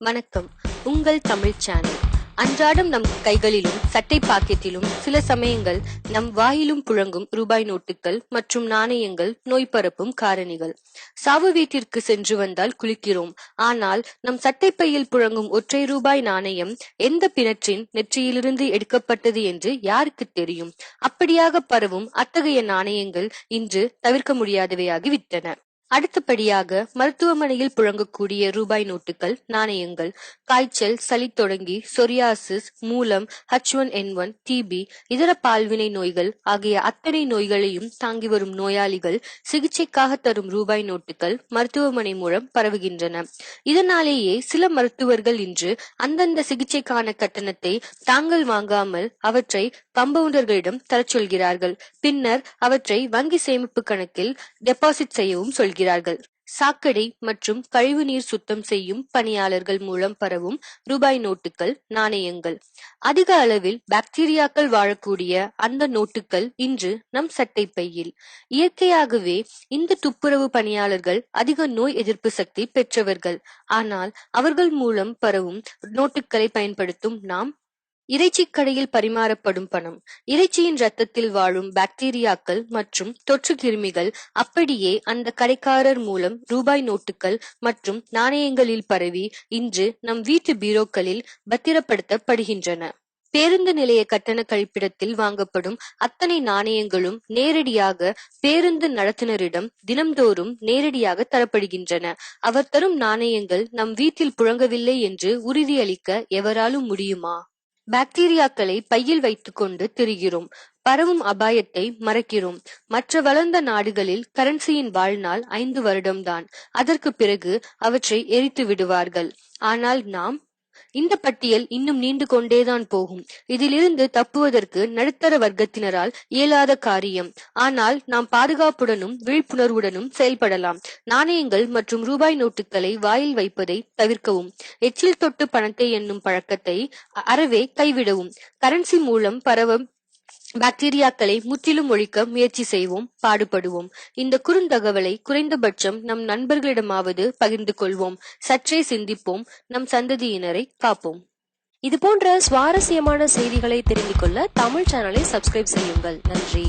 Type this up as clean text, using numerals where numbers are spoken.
வணக்கம். உங்கள் தமிழ் சேனல். அன்றாடம் நம் கைகளிலும் சட்டை பாக்கெட்டிலும் சில சமயங்கள் நம் வாயிலும் புழங்கும் ரூபாய் நோட்டுகள் மற்றும் நாணயங்கள் நோய் பரப்பும் காரணிகள். சாவு வீட்டிற்கு சென்று வந்தால் குளிக்கிறோம். ஆனால் நம் சட்டைப்பையில் புழங்கும் ஒற்றை ரூபாய் நாணயம் எந்த பிணற்றின் நெற்றியிலிருந்து எடுக்கப்பட்டது என்று யாருக்கு தெரியும்? அப்படியாக பரவும் அத்தகைய நாணயங்கள் இன்று தவிர்க்க முடியாதவையாகிவிட்டன. அடுத்தபடியாக மருத்துவமனையில் புழங்கக்கூடிய ரூபாய் நோட்டுகள், நாணயங்கள். காய்ச்சல், சளி தொடங்கி சொரியாசிஸ், மூலம், H1N1, டிபி, இதர பால்வினை நோய்கள் ஆகிய அத்தனை நோய்களையும் தாங்கி வரும் நோயாளிகள் சிகிச்சைக்காக தரும் ரூபாய் நோட்டுகள் மருத்துவமனை மூலம் பரவுகின்றன. இதனாலேயே சில மருத்துவர்கள் இன்று அந்தந்த சிகிச்சைக்கான கட்டணத்தை தாங்கள் வாங்காமல் அவற்றை கம்பவுண்டர்களிடம் தரச் சொல்கிறார்கள். பின்னர் அவற்றை வங்கி சேமிப்பு கணக்கில் டெபாசிட் செய்யவும் சொல்கிறார்கள். சாக்கடை மற்றும் கழிவுநீர் சுத்தம் செய்யும் பணியாளர்கள் மூலம் பரவும் ரூபாய் நோட்டுகள், நாணயங்கள். அதிக அளவில் பாக்டீரியாக்கள் வாழக்கூடிய அந்த நோட்டுகள் இன்று நம் சட்டை பையில். இயற்கையாகவே இந்த துப்புரவு பணியாளர்கள் அதிக நோய் எதிர்ப்பு சக்தி பெற்றவர்கள். ஆனால் அவர்கள் மூலம் பரவும் நோட்டுகளை பயன்படுத்தும் நாம் இறைச்சி கடையில் பரிமாறப்படும் பணம், இறைச்சியின் ரத்தத்தில் வாழும் பாக்டீரியாக்கள் மற்றும் தொற்று கிருமிகள் அப்படியே அந்த கடைக்காரர் மூலம் ரூபாய் நோட்டுகள் மற்றும் நாணயங்களில் பரவி இன்று நம் வீட்டு பீரோக்களில் பத்திரப்படுத்தப்படுகின்றன. பேருந்து நிலைய கட்டண கழிப்பிடத்தில் வாங்கப்படும் அத்தனை நாணயங்களும் நேரடியாக பேருந்து நடத்துனரிடம் தினம்தோறும் நேரடியாக தரப்படுகின்றன. அவர் தரும் நாணயங்கள் நம் வீட்டில் புழங்கவில்லை என்று உறுதியளிக்க எவராலும் முடியுமா? பாக்டீரியாக்களை பையில் வைத்துக் கொண்டு திரிகிறோம். பரவும் அபாயத்தை மறைக்கிறோம். மற்ற வளர்ந்த நாடுகளில் கரன்சியின் வாழ்நாள் 5 வருடம்தான். அதற்கு பிறகு அவற்றை எரித்து விடுவார்கள். ஆனால் நாம், இந்த பட்டியல் இன்னும் நீண்டு கொண்டேதான் போகும். இதிலிருந்து தப்புவதற்கு நடுத்தர வர்க்கத்தினரால் இயலாத காரியம். ஆனால் நாம் பாதுகாப்புடனும் விழிப்புணர்வுடனும் செயல்படலாம். நாணயங்கள் மற்றும் ரூபாய் நோட்டுகளை வாயில் வைப்பதை தவிர்க்கவும். எச்சில் தொட்டு பணத்தை எண்ணும் பழக்கத்தை அறவே கைவிடவும். கரன்சி மூலம் பரவும் பாக்டீரியாக்களை முற்றிலும் ஒழிக்க முயற்சி செய்வோம், பாடுபடுவோம். இந்த குறுந்தகவலை குறைந்தபட்சம் நம் நண்பர்களிடமாவது பகிர்ந்து கொள்வோம். சற்றே சிந்திப்போம். நம் சந்ததியினரை காப்போம். இது போன்ற சுவாரஸ்யமான செய்திகளை தெரிந்து கொள்ள தமிழ் சேனலை சப்ஸ்கிரைப் செய்யுங்கள். நன்றி.